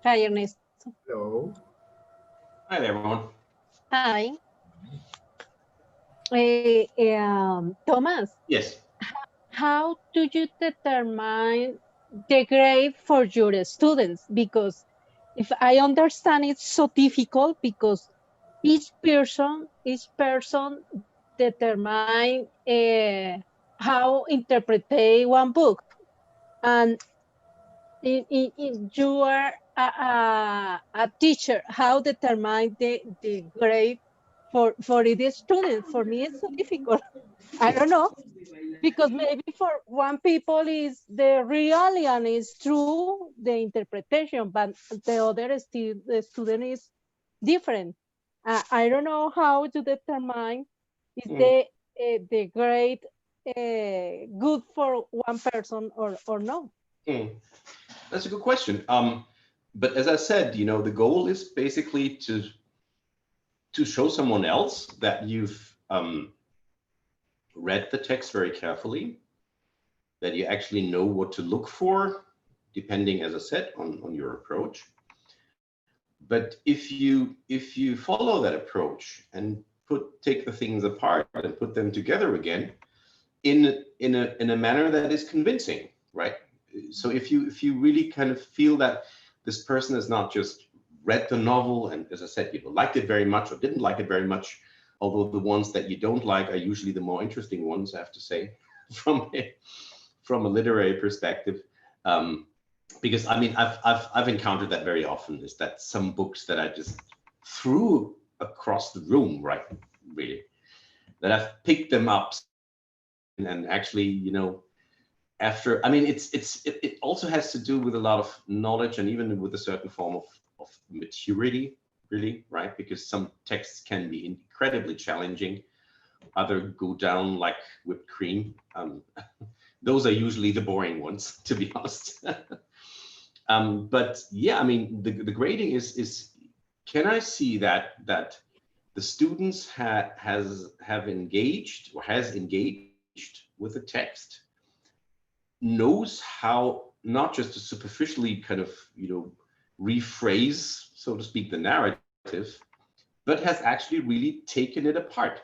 Hi, Ernesto. Hello. Hi there, everyone. Hi. Thomas, Yes. how do you determine the grade for your students? Because if I understand, it's so difficult because each person determine how interpret one book, and you are a teacher, how determine the grade for the student? For me, it's so difficult. I don't know, because maybe for one people is the real and is true the interpretation, but the other the student is different. I don't know how to determine is Mm, the grade good for one person or no. mm. That's a good question. But as I said, the goal is basically to show someone else that you've read the text very carefully, that you actually know what to look for, depending, as I said, on your approach. But if you follow that approach and take the things apart and put them together again in a manner that is convincing, right? So if you really kind of feel that this person has not just read the novel and, as I said, liked it very much or didn't like it very much, although the ones that you don't like are usually the more interesting ones, I have to say, from a literary perspective. Um, because I mean, I've encountered that very often, is that some books that I just threw across the room, right? Really, that I've picked them up and actually, after, I mean, it also has to do with a lot of knowledge and even with a certain form of maturity, really, right? Because some texts can be incredibly challenging, other go down like whipped cream. Those are usually the boring ones, to be honest. But yeah, I mean, the grading is can I see that the students have engaged or has engaged with the text, knows how not just to superficially kind of rephrase, so to speak, the narrative, but has actually really taken it apart,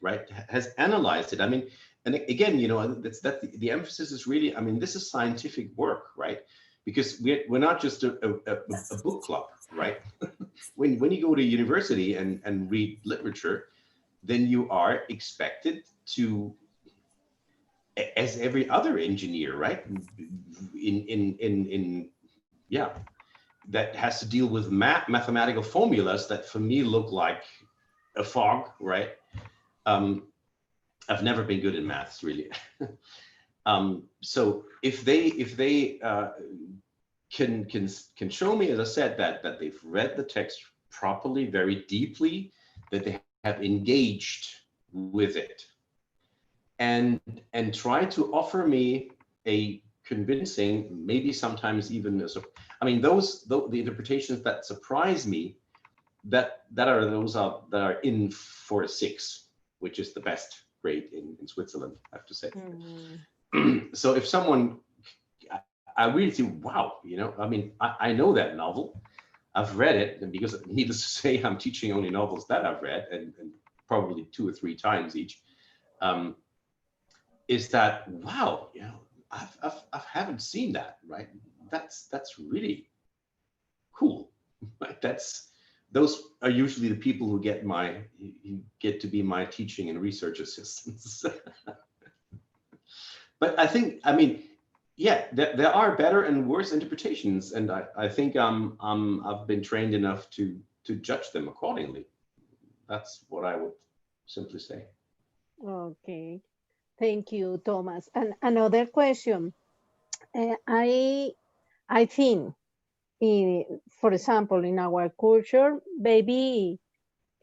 right? Has analyzed it. I mean, and again, that's that the emphasis is really, I mean, this is scientific work, right? Because we're not just a book club, right? When you go to university and read literature, then you are expected to, as every other engineer, right? In yeah, that has to deal with mathematical formulas that for me look like a fog, right? Um, I've never been good in maths, really. So if they can show me, as I said, that they've read the text properly, very deeply, that they have engaged with it, and try to offer me a convincing, maybe sometimes even as a, I mean, the interpretations that surprise me, that are those are that are in for a 6, which is the best grade in Switzerland, I have to say. Mm. So if someone, I really think, wow, I mean, I know that novel, I've read it, and because needless to say, I'm teaching only novels that I've read, and probably 2 or 3 times each. Um, is that, wow, I haven't seen that, right? That's really cool. Right? Those are usually the people who get to be my teaching and research assistants. But I think, I mean, yeah, there are better and worse interpretations, and I think I've been trained enough to judge them accordingly. That's what I would simply say. Okay, thank you, Thomas. And another question. Uh, I I think, for example, in our culture, maybe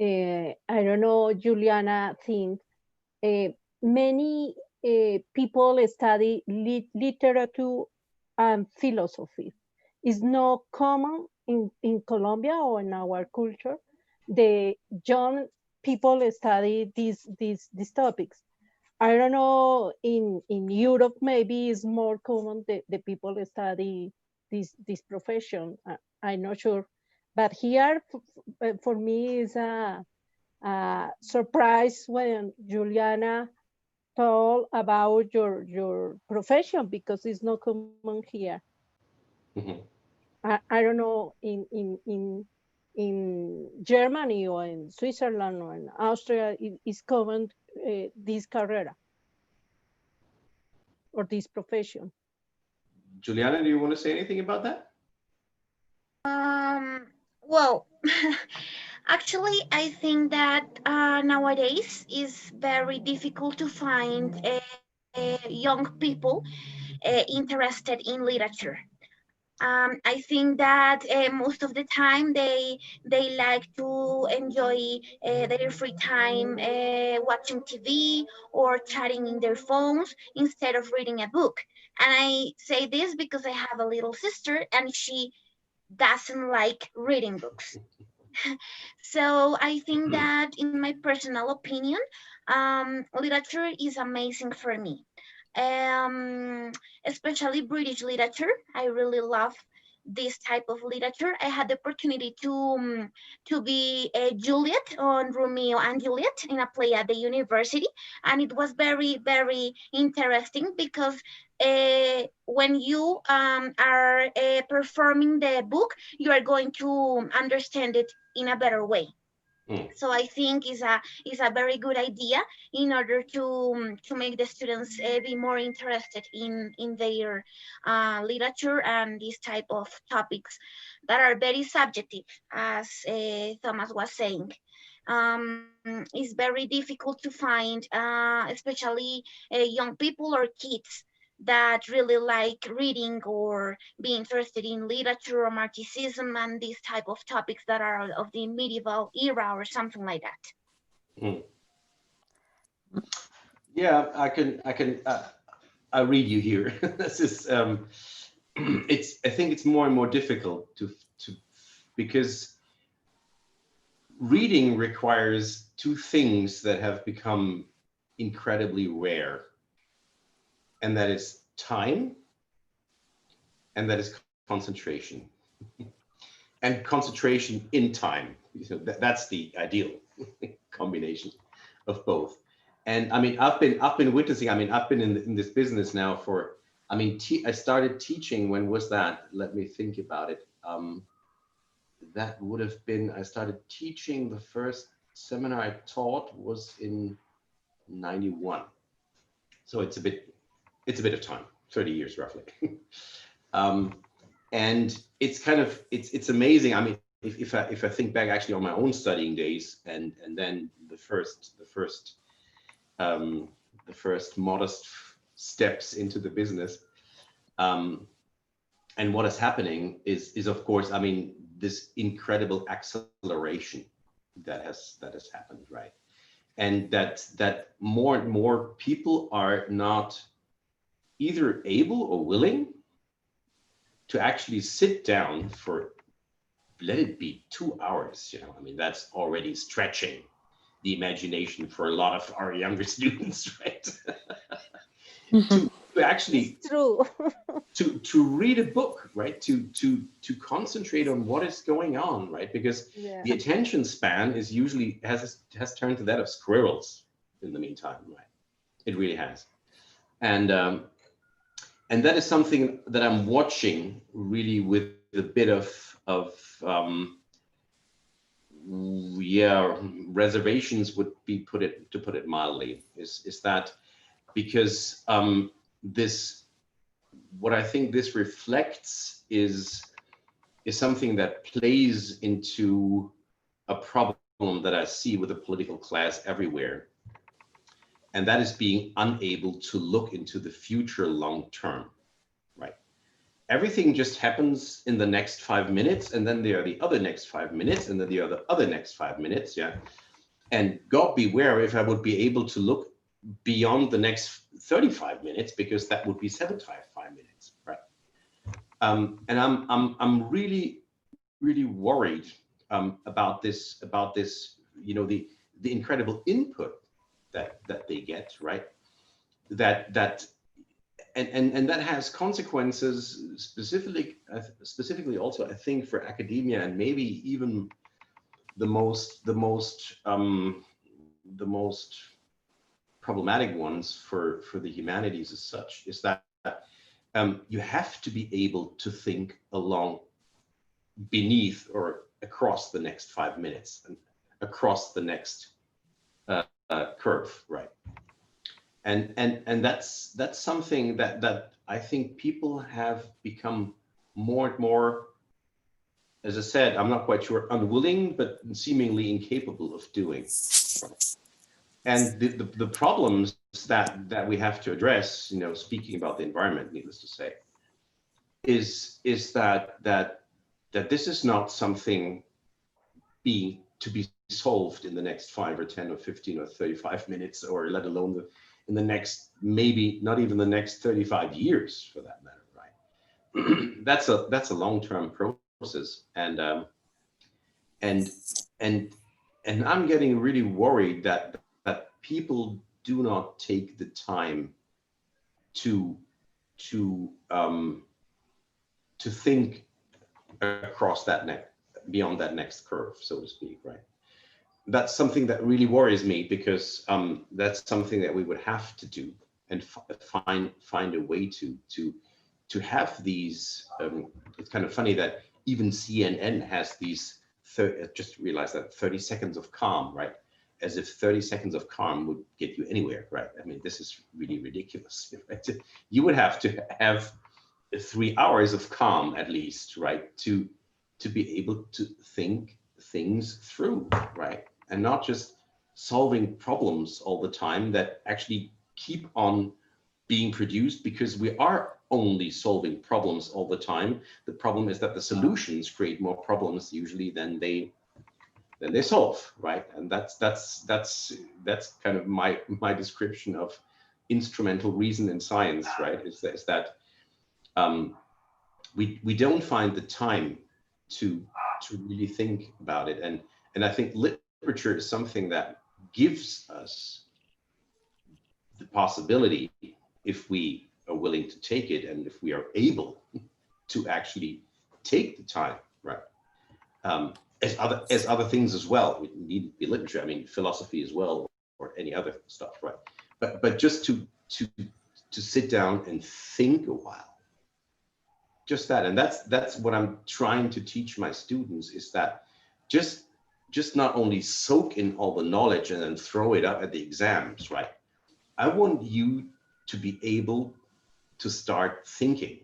I don't know, Juliana, think uh, many people study literature and philosophy. It's not common in Colombia or in our culture. The young people study these topics. I don't know, in Europe maybe it's more common the people study this profession. I'm not sure, but here for me is a surprise when Juliana told about your profession, because it's not common here. Mhm. I don't know in Germany or in Switzerland or in Austria it is common, this career or this profession. Juliana, do you want to say anything about that? Well, actually, I think that nowadays is very difficult to find young people interested in literature. I think that most of the time they like to enjoy their free time watching TV or chatting in their phones instead of reading a book. And I say this because I have a little sister and she doesn't like reading books. So I think that, in my personal opinion, literature is amazing for me. Um, Especially British literature. I really love this type of literature. I had the opportunity to be Juliet on Romeo and Juliet in a play at the university, and it was very very interesting because when you are performing the book, you are going to understand it in a better way. Mm. So I think is a very good idea in order to make the students be more interested in their literature and this type of topics that are very subjective, as Thomas was saying. It's very difficult to find, especially young people or kids that really like reading or be interested in literature, romanticism, and these type of topics that are of the medieval era or something like that. Mm. Yeah, I read you here. This is it's, I think it's more and more difficult to because reading requires two things that have become incredibly rare, and that is time, and that is concentration. And concentration in time. So that's the ideal combination of both. And I mean, I've been witnessing. I mean, I've been in this business now for. I mean, I started teaching. When was that? Let me think about it. That would have been. I started teaching. The first seminar I taught was in '91. So it's a bit. It's a bit of time. 30 years roughly. um, and it's kind of it's amazing. I mean, if I think back actually on my own studying days, and then um, the first modest steps into the business, um, and what is happening is of course, I mean, this incredible acceleration that has happened, right? And that more and more people are not either able or willing to actually sit down for, let it be 2 hours, you know, I mean, that's already stretching the imagination for a lot of our younger students, right? Mhm. To actually It's true. to read a book, right? To concentrate on what is going on, right? Because Yeah. the attention span is usually has turned to that of squirrels in the meantime, right? It really has. And that is something that I'm watching really with a bit of yeah, reservations would be put it mildly, is that because this, what I think this reflects is something that plays into a problem that I see with the political class everywhere, and that is being unable to look into the future long term, right? Everything just happens in the next 5 minutes, and then there are the other next 5 minutes, and then there are the other next 5 minutes, yeah. And God beware if I would be able to look beyond the next 35 minutes, because that would be 75 minutes, right? And I'm really really worried about this, you know, the incredible input that they get, right? That and that has consequences specifically also, I think, for academia, and maybe even the most problematic ones for the humanities as such, is that you have to be able to think along, beneath, or across the next 5 minutes, and across the next curve, right? And that's something that I think people have become more and more, as I said, I'm not quite sure, unwilling, but seemingly incapable of doing. And the problems that we have to address, you know, speaking about the environment, needless to say, is that this is not something to be solved in the next 5 or 10 or 15 or 35 minutes, or let alone in the next, maybe not even the next 35 years for that matter, right? That's a long-term process, and I'm getting really worried that people do not take the time to think across that beyond that next curve, so to speak, right? That's something that really worries me, because that's something that we would have to do, and find a way to have these. It's kind of funny that even CNN has these. Just realized that 30 seconds of calm, right? As if 30 seconds of calm would get you anywhere, right? I mean, this is really ridiculous. Right? You would have to have 3 hours of calm at least, right? To be able to think things through, right? And not just solving problems all the time that actually keep on being produced, because we are only solving problems all the time. The problem is that the solutions create more problems usually than they solve, right? And that's kind of my description of instrumental reason in science, right? Is that we don't find the time to really think about it, and I think literature is something that gives us the possibility, if we are willing to take it, and if we are able to actually take the time, right? As other things as well. We need to be literature. I mean, philosophy as well, or any other stuff, right? But just to sit down and think a while, just that. And that's what I'm trying to teach my students, is that just not only soak in all the knowledge and then throw it up at the exams, right? I want you to be able to start thinking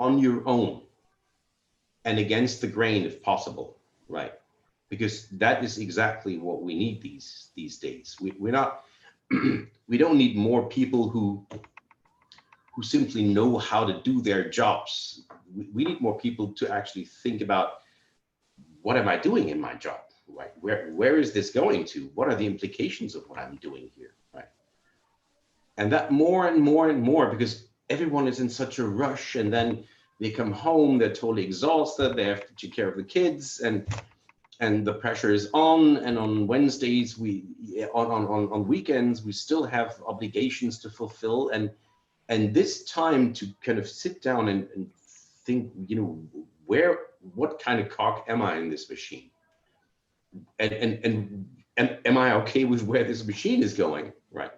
on your own and against the grain if possible, right? Because that is exactly what we need these days. We're not we don't need more people who simply know how to do their jobs. We need more people to actually think about, what am I doing in my job, right? Where is this going to? What are the implications of what I'm doing here, right? And that more and more and more, because everyone is in such a rush, and then they come home, they're totally exhausted, they have to take care of the kids, and the pressure is on. And on Wednesdays, on weekends, we still have obligations to fulfill, and this time to kind of sit down and think, you know, what kind of cog am I in this machine, and am I okay with where this machine is going, right?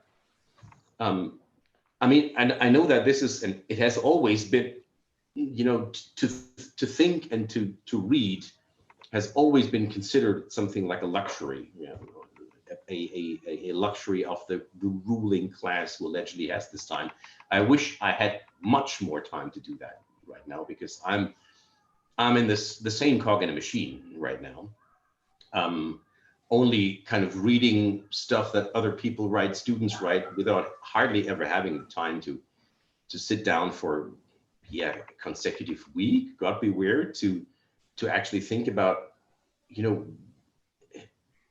I mean, and I know that this is, and it has always been, you know, to think and to read has always been considered something like a luxury, you know, a luxury of the ruling class who allegedly has this time. I wish I had much more time to do that right now, because I'm in the same cog in a machine right now. Only kind of reading stuff that other people write, students write, without hardly ever having the time to sit down for a consecutive week, God be weird, to actually think about, you know,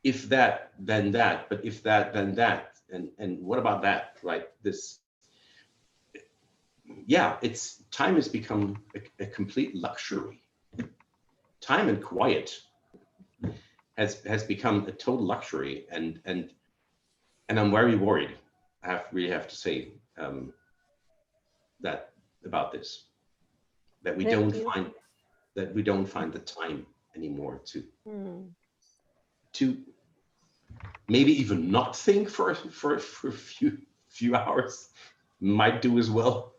if that, then that, but if that, then that, and what about that, right? This, it's time has become a complete luxury. Time and quiet has become a total luxury, and I'm very worried. I really have to say, about this, that we Thank don't you. find the time anymore Mm. to maybe even not think for a few hours. Might do as well,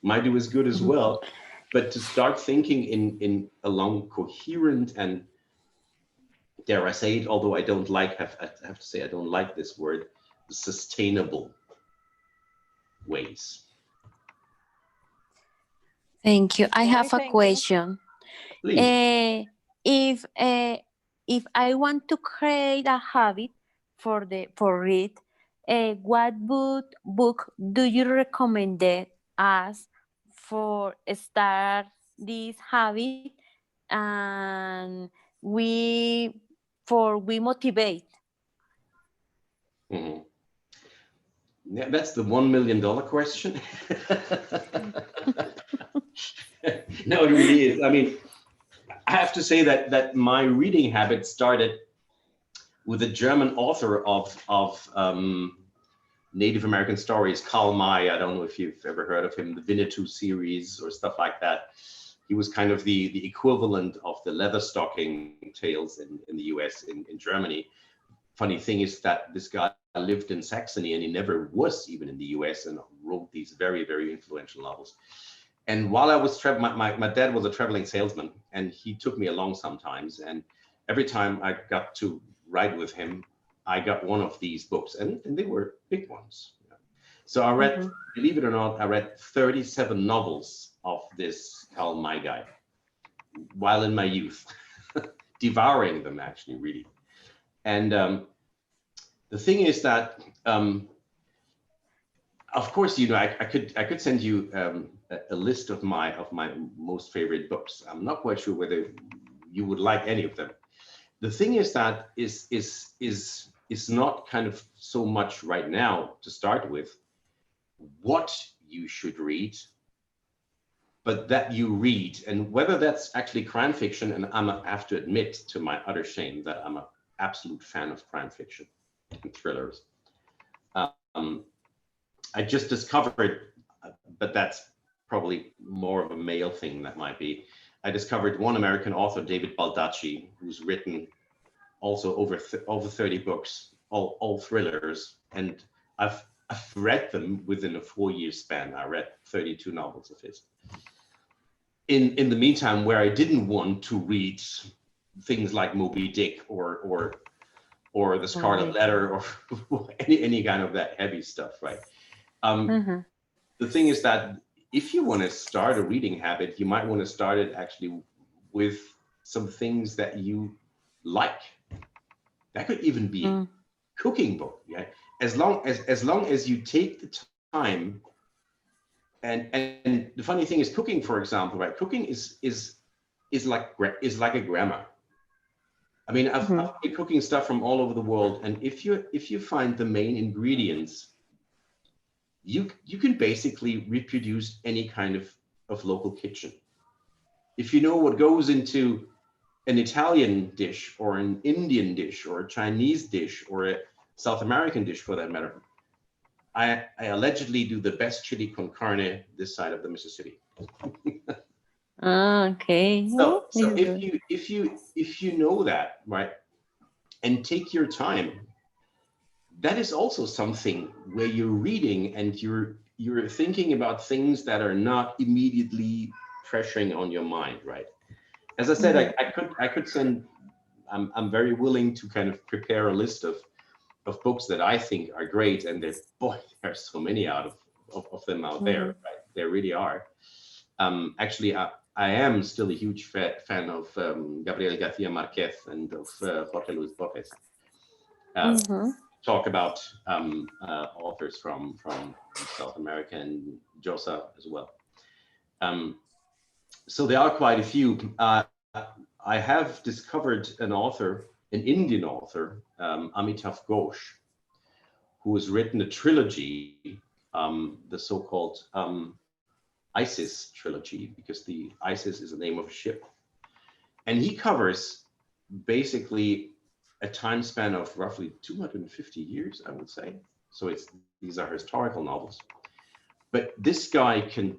might do as good as well, but to start thinking in a long, coherent, and dare I say it, although I don't like, I have to say I don't like this word, sustainable ways. Thank you. I Okay, have a thank you. question. Please. Eh, if if I want to create a habit for read, what book do you recommend us for start this habit, and we motivate? Mhm. Yeah, that's the $1 million question. No, it really is. I mean, I have to say that my reading habit started with a German author of Native American stories, Karl May. I don't know if you've ever heard of him, the Winnetou series or stuff like that. He was kind of the equivalent of the Leatherstocking tales in the US, in Germany. Funny thing is that this guy lived in Saxony and he never was even in the US, and wrote these very, very influential novels. And while I was traveling, my dad was a traveling salesman, and he took me along sometimes. And every time I got to ride with him, I got one of these books, and they were big ones. So I read, believe it or not, I read 37 novels of this Karl May guy while in my youth, devouring them actually, really. And the thing is that, of course, you know, I could send you a list of my most favorite books. I'm not quite sure whether you would like any of them. The thing is that is not kind of so much right now to start with what you should read, but that you read, and whether that's actually crime fiction. And I have to admit, to my utter shame, that I'm an absolute fan of crime fiction and thrillers. I just discovered, but that's probably more of a male thing, that might be. I discovered one American author, David Baldacci, who's written also over 30 books, all thrillers, and I've read them within a 4-year span. I read 32 novels of his. In the meantime, where I didn't want to read things like Moby Dick or the Scarlet Letter, or any kind of that heavy stuff, right? The thing is that if you want to start a reading habit, you might want to start it actually with some things that you like. That could even be a cooking book, yeah? As long as you take the time. And the funny thing is, cooking, for example, right? Cooking is like a grammar. I mean, I've been cooking stuff from all over the world, and if you find the main ingredients, you can basically reproduce any kind of local kitchen. If you know what goes into an Italian dish, or an Indian dish, or a Chinese dish, or a South American dish for that matter, I allegedly do the best chili con carne this side of the Mississippi. Okay. So if you know that, right, and take your time, that is also something where you're reading and you're thinking about things that are not immediately pressuring on your mind, right? As I said, I could send. I'm very willing to kind of prepare a list of books that I think are great, and there are so many of them out there, right? There really are. Actually, I am still a huge fan of Gabriel Garcia Marquez and of Jorge Luis Borges. Talk about authors from South America, and Josa as well. So there are quite a few. I have discovered an Indian author, Amitav Ghosh, who has written a trilogy, the so-called ISIS trilogy, because the ISIS is the name of a ship. And he covers basically a time span of roughly 250 years, I would say. So these are historical novels. But this guy can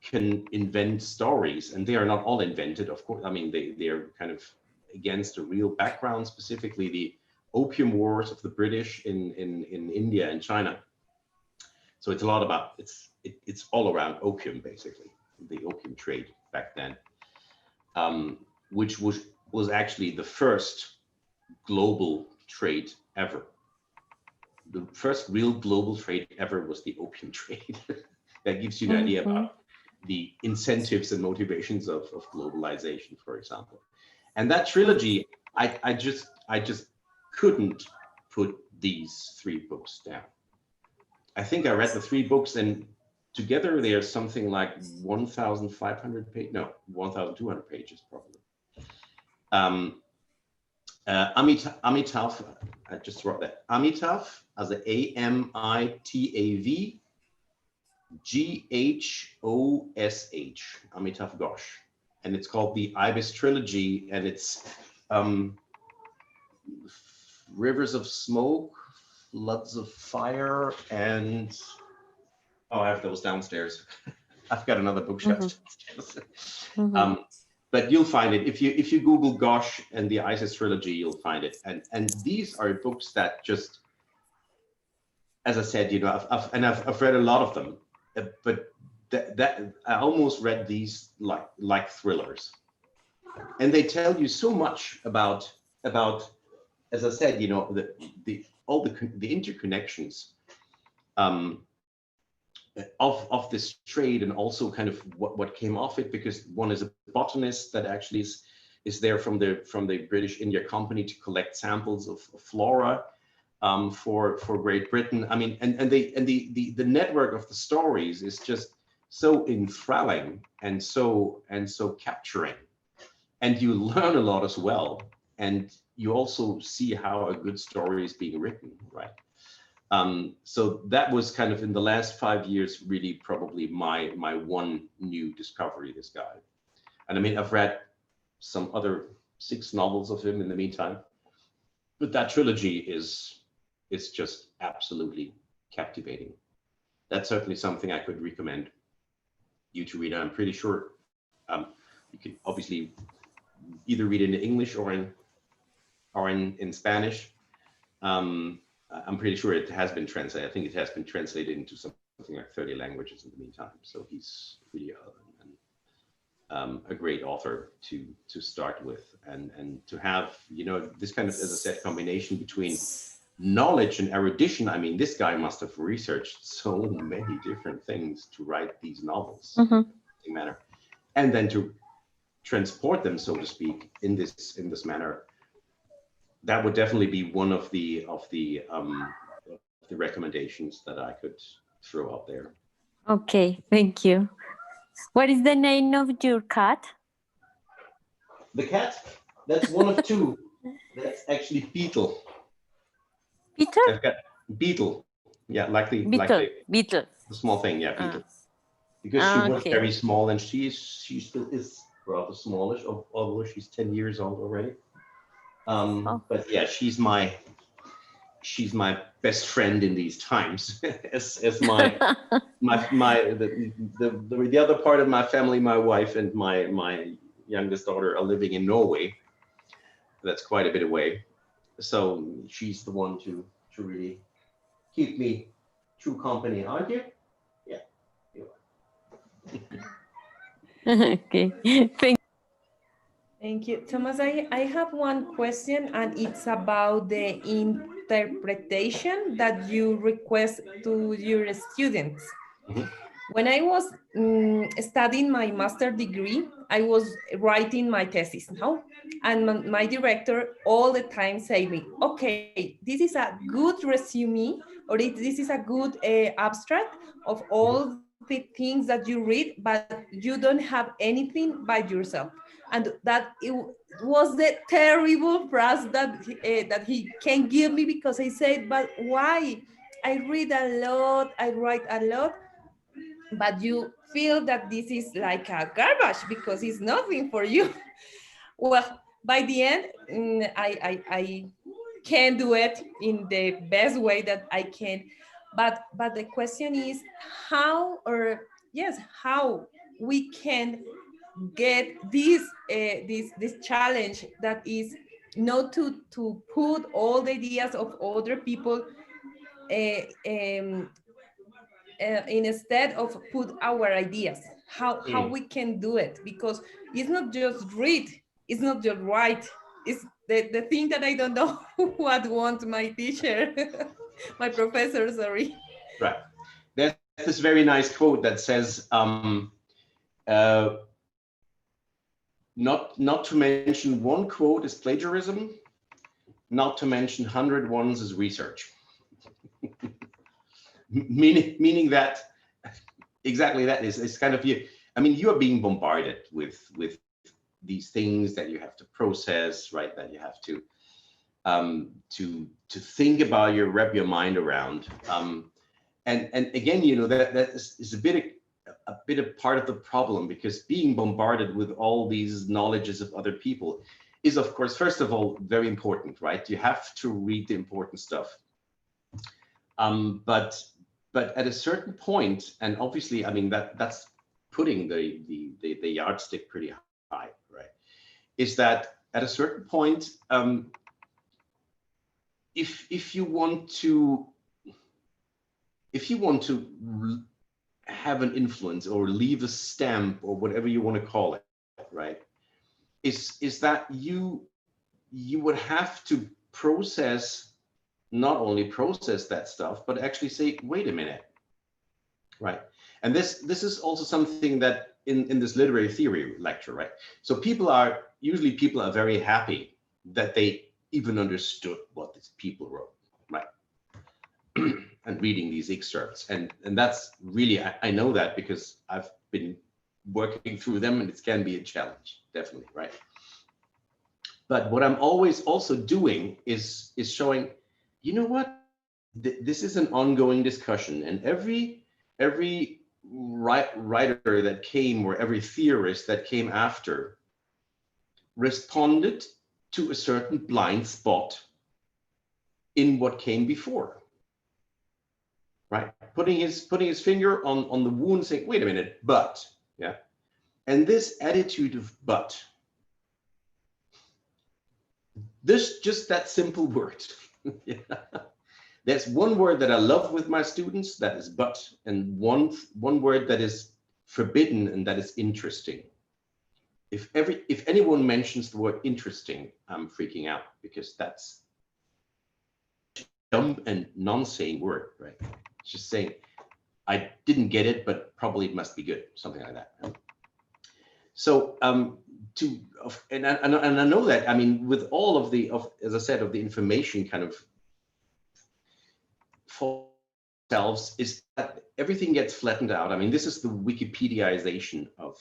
can invent stories, and they are not all invented, of course. I mean, they are kind of against a real background, specifically the opium wars of the British in India and China. So it's a lot about, it's all around opium, basically, the opium trade back then, which was actually the first global trade ever. The first real global trade ever was the opium trade. That gives you an idea about the incentives and motivations of globalization, for example. And that trilogy, I just couldn't put these 3 books down. I think I read the 3 books, and together they are something like 1,500 pages, no, 1,200 pages probably. Amitav, I just wrote that. Amitav, as a Amitav Ghosh, Amitav Ghosh, and it's called the Ibis Trilogy, and it's Rivers of Smoke, Floods of Fire, and oh, I have those downstairs. I've got another bookshelf downstairs. But you'll find it if you Google Ghosh and the Isis Trilogy, you'll find it. And these are books that just, as I said, you know, I've read a lot of them, but that I almost read these like thrillers, and they tell you so much about, as I said, you know, all the interconnections of this trade, and also kind of what came off it, because one is a botanist that actually is there from the British India Company to collect samples of flora for Great Britain. I mean, and the network of the stories is just so enthralling and so capturing, and you learn a lot as well, and you also see how a good story is being written, right? So that was kind of in the last 5 years, really probably my one new discovery, this guy. And I mean, I've read some other 6 novels of him in the meantime, but that trilogy is just absolutely captivating. That's certainly something I could recommend you to read. I'm pretty sure you can obviously either read it in English or in Spanish. I'm pretty sure it has been translated. I think it has been translated into something like 30 languages in the meantime. So he's really a great author to start with, and to have, you know, this kind of, as I said, combination between knowledge and erudition. I mean, this guy must have researched so many different things to write these novels in a manner, and then to transport them, so to speak, in this manner. That would definitely be one of the recommendations that I could throw out there. Okay, thank you. What is the name of your cat? The cat? That's one of 2. That's actually Beetle. Peter? I've got Beetle. Yeah, like the small thing. Yeah, Beetle. Because she was very small, and she still is rather smallish, although she's 10 years old already. But yeah, she's my best friend in these times. as the other part of my family, my wife and my youngest daughter, are living in Norway. That's quite a bit away. So she's the one to really keep me true company, aren't you? Yeah, you are. Okay, Thank you. Thomas, I have one question, and it's about the interpretation that you request to your students. When I was studying my master degree, I was writing my thesis, no? And my director all the time say me, okay, this is a good resume, or this is a good abstract of all the things that you read, but you don't have anything by yourself. And that it was the terrible phrase that he can give me, because I said, but why? I read a lot, I write a lot, but you feel that this is like a garbage because it's nothing for you. Well, by the end, I can do it in the best way that I can. But the question is how we can get this challenge that is not to put all the ideas of other people instead of put our ideas, how we can do it, because it's not just read, it's not just write, it's the thing that I don't know what wants my teacher, my professor, sorry. Right. There's this very nice quote that says, not to mention one quote is plagiarism, not to mention 100 ones is research. meaning that exactly that is, it's kind of you. I mean, you are being bombarded with these things that you have to process, right? That you have to think about, wrap your mind around. And again, you know, that is a bit of part of the problem, because being bombarded with all these knowledges of other people is, of course, first of all, very important, right? You have to read the important stuff. But at a certain point, and obviously, I mean, that's putting the yardstick pretty high, right? Is that at a certain point, if you want to have an influence or leave a stamp or whatever you want to call it, right? Is that you would have to not only process that stuff, but actually say, wait a minute, right? And this is also something that in this literary theory lecture, right? So people are very happy that they even understood what these people wrote, right? And reading these excerpts, and that's really, I know that because I've been working through them, and it can be a challenge, definitely, right? But what I'm always also doing is showing, you know what, this is an ongoing discussion, and every writer that came, or every theorist that came after, responded to a certain blind spot in what came before, right? Putting his finger on the wound, saying, wait a minute, but, yeah. And this attitude of but, just that simple word. Yeah. There's one word that I love with my students, that is but, and one word that is forbidden, and that is interesting. If anyone mentions the word interesting, I'm freaking out, because that's a dumb and non-saying word, right? It's just saying, I didn't get it, but probably it must be good, something like that. So and I know that, I mean, with all of as I said, of the information kind of for ourselves, is that everything gets flattened out. I mean, this is the Wikipediaization of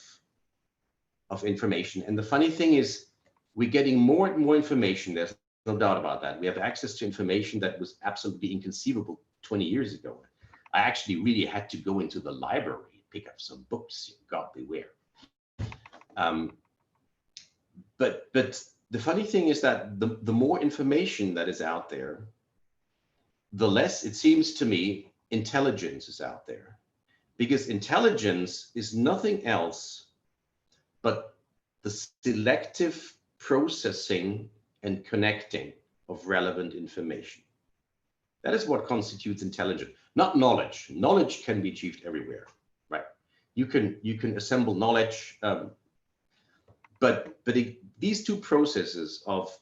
information. And the funny thing is, we're getting more and more information. There's no doubt about that. We have access to information that was absolutely inconceivable 20 years ago. I actually really had to go into the library and pick up some books, God beware. But the funny thing is that the more information that is out there, the less, it seems to me, intelligence is out there. Because intelligence is nothing else but the selective processing and connecting of relevant information. That is what constitutes intelligence, not knowledge. Knowledge can be achieved everywhere, right? You can assemble knowledge, but these two processes of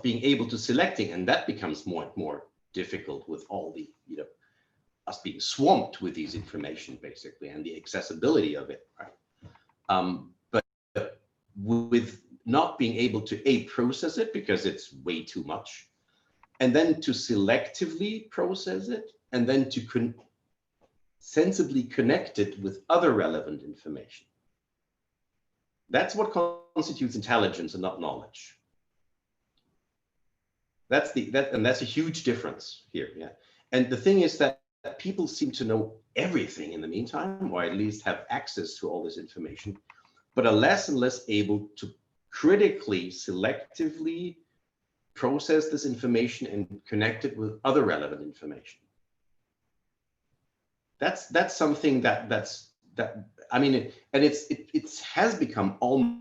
being able to selecting, and that becomes more and more difficult with all the, you know, us being swamped with these information, basically, and the accessibility of it, right? But with not being able to process it because it's way too much, and then to selectively process it, and then to sensibly connect it with other relevant information. That's what constitutes intelligence and not knowledge. That's a huge difference here, yeah. And the thing is that people seem to know everything in the meantime, or at least have access to all this information, but are less and less able to critically, selectively process this information and connect it with other relevant information. That's something that I mean, and it has become almost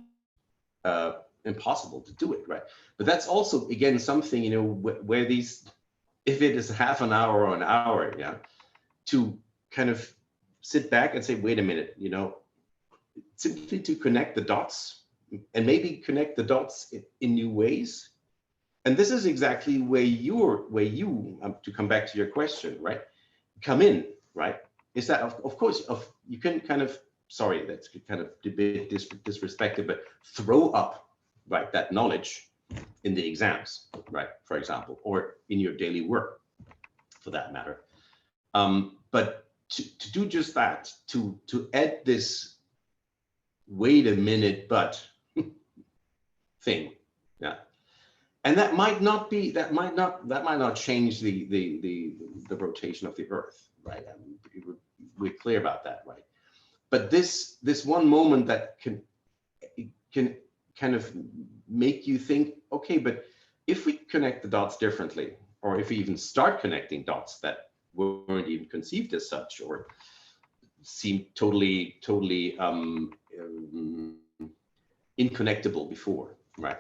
impossible to do it, right? But that's also, again, something, you know, where these, if it is half an hour or an hour, yeah, to kind of sit back and say, wait a minute, you know, simply to connect the dots and maybe connect the dots in new ways. And this is exactly where you, to come back to your question, right, come in, right? Is that, of course, you can kind of, sorry, that's kind of a bit disrespected, but throw up, right, that knowledge in the exams, right, for example, or in your daily work, for that matter. But to do just that, to add this wait a minute, but thing, yeah, and that might not change the rotation of the Earth, right? I mean, we're clear about that, right? But this one moment that can kind of make you think, okay, but if we connect the dots differently, or if we even start connecting dots that weren't even conceived as such, or seemed totally inconnectable before, right?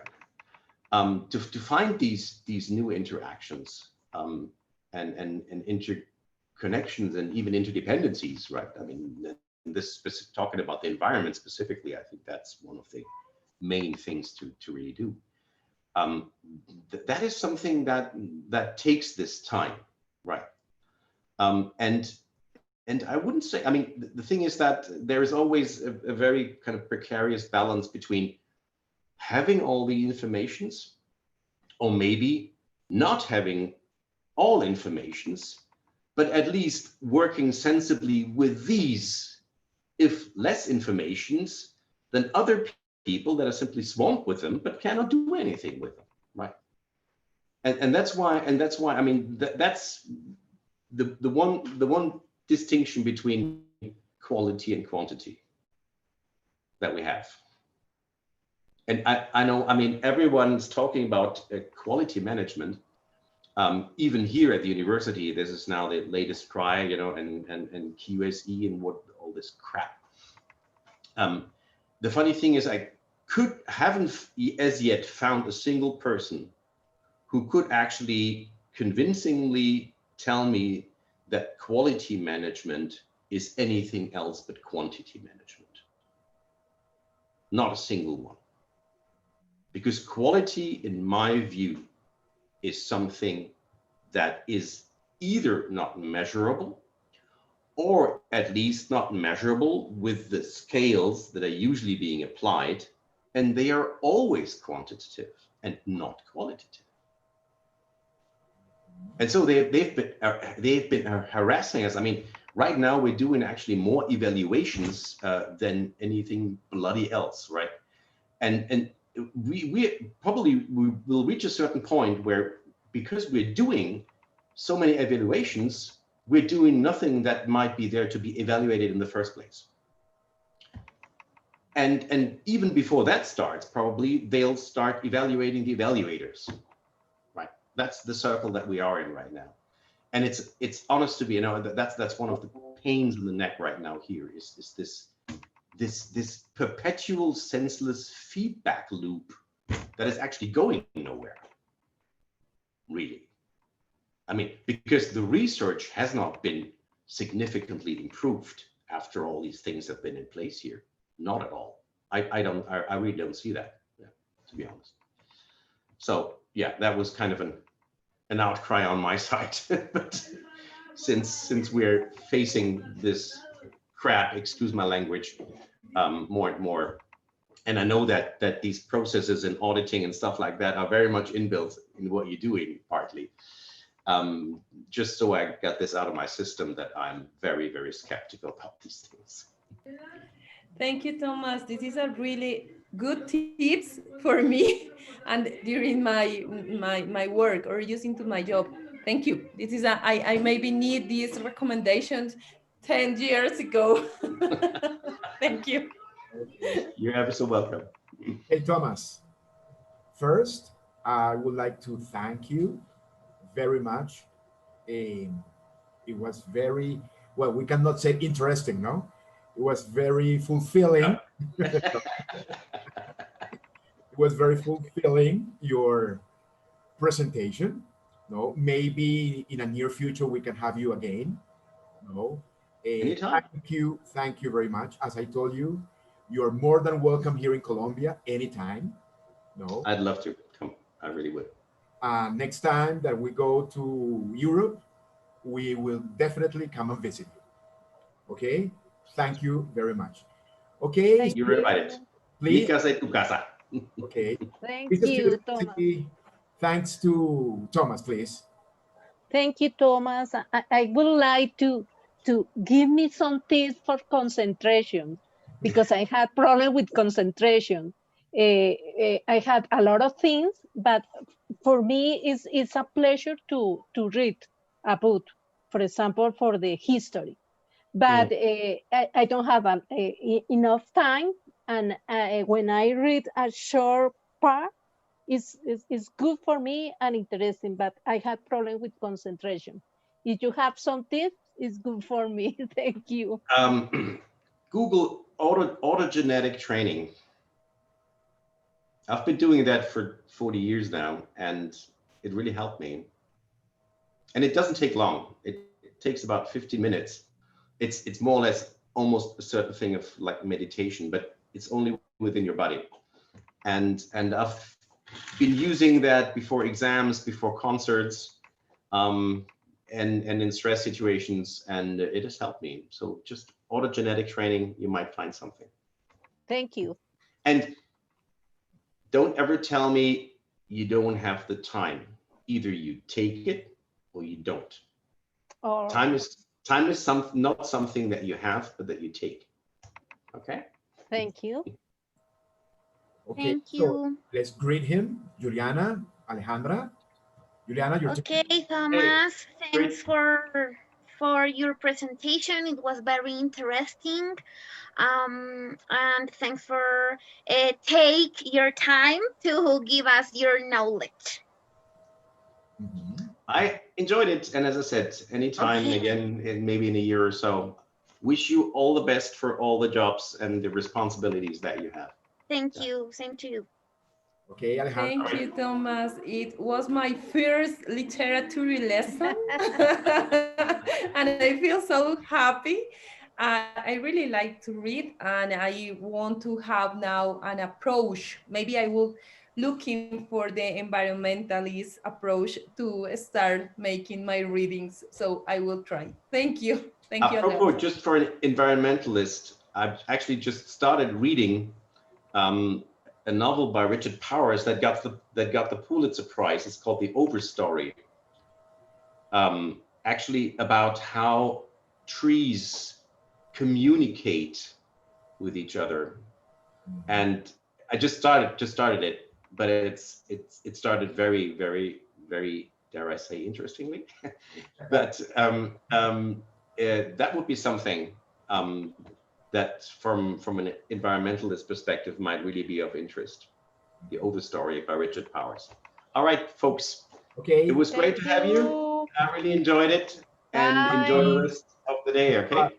To find these new interactions and interconnections and even interdependencies, right? I mean, this talking about the environment specifically, I think that's one of the main things to really do. That is something that takes this time, right? And I wouldn't say, I mean, the thing is that there is always a very kind of precarious balance between having all the informations, or maybe not having all informations, but at least working sensibly with these, if less informations than other people that are simply swamped with them, but cannot do anything with them, right? And that's why, I mean, that's the one distinction between quality and quantity that we have. And I know, I mean, everyone's talking about quality management. Even here at the university, this is now the latest cry, you know, and QSE and what all this crap. The funny thing is, I haven't as yet found a single person who could actually convincingly tell me that quality management is anything else but quantity management. Not a single one. Because quality, in my view, is something that is either not measurable, or at least not measurable with the scales that are usually being applied, and they are always quantitative and not qualitative. And so they've been harassing us. I mean, right now we're doing actually more evaluations than anything bloody else, right? And we probably will reach a certain point where, because we're doing so many evaluations, we're doing nothing that might be there to be evaluated in the first place. And even before that starts, probably they'll start evaluating the evaluators, right? That's the circle that we are in right now. And it's honest to be, you know, that's one of the pains in the neck right now here is this perpetual senseless feedback loop that is actually going nowhere, really. I mean, because the research has not been significantly improved after all these things have been in place here. Not at all. I really don't see that, yeah, to be honest. So yeah, that was kind of an outcry on my side. But since we're facing this crap, excuse my language, more and more, and I know that these processes and auditing and stuff like that are very much inbuilt in what you're doing, partly. Just so I got this out of my system, that I'm very, very skeptical about these things. Thank you, Thomas. This is a really good tips for me and during my work or using to my job. Thank you. This is I maybe need these recommendations 10 years ago. Thank you. You're ever so welcome. Hey, Thomas. First, I would like to thank you very much. It was very, well, we cannot say interesting, no? It was very fulfilling. It was very fulfilling, your presentation. No, maybe in a near future we can have you again. No, Anytime. thank you very much. As I told you, you're more than welcome here in Colombia anytime. No, I'd love to come. I really would. next time that we go to Europe, we will definitely come and visit you. Okay, thank you very much. Okay, Thank You're invited. you. Mi please. casa y tu casa. Okay, Thank Mrs. you, Thomas. Curiosity, thanks to Thomas, please. Thank you, Thomas. I would like to give me some tips for concentration because I had problem with concentration. I had a lot of things, but for me, it's a pleasure to read a book, for example, for the history. But I don't have enough time, and when I read a short part, is good for me and interesting, but I had problem with concentration. If you have some tips, it's good for me. Thank you. Google autogenetic training. I've been doing that for 40 years now, and it really helped me. And it doesn't take long. It takes about 15 minutes. It's more or less almost a certain thing of like meditation, but it's only within your body. And I've been using that before exams, before concerts, and in stress situations, and it has helped me. So just autogenetic training, you might find something. Thank you. And don't ever tell me you don't have the time. Either you take it or you don't. Or Time is not something that you have, but that you take. Okay. thank you. Okay, Thank so you. let's greet him, Juliana, Alejandra. Juliana, your turn. Okay, Thomas, great. thanks for your presentation. It was very interesting. And thanks for take your time to give us your knowledge. Mhm. I enjoyed it, and as I said, anytime Okay. again, maybe in a year or so. Wish you all the best for all the jobs and the responsibilities that you have. Thank you. Same to you. Okay, Alejandra. Thank you, Thomas. It was my first literature lesson, and I feel so happy. I really like to read, and I want to have now an approach. Maybe I will looking for the environmentalist approach to start making my readings. So I will try. Thank you. Thank you a lot. Apropos, just for an environmentalist, I've actually just started reading a novel by Richard Powers that got the Pulitzer Prize. It's called The Overstory. Actually about how trees communicate with each other, and I just started it, but it started very, very, very, dare I say, interestingly. But that would be something that from an environmentalist perspective might really be of interest. The Overstory by Richard Powers. All right, folks. Okay. It was great to have you. I really enjoyed it, and enjoy the Bye. rest of the day. Okay.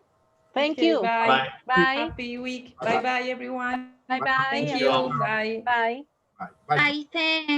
Thank Okay, you. bye. Bye. Bye. Happy week. Bye. Bye bye, everyone. Bye bye. Thank Thank you all. you. Bye. Bye. Bye. Bye. Bye. Thanks.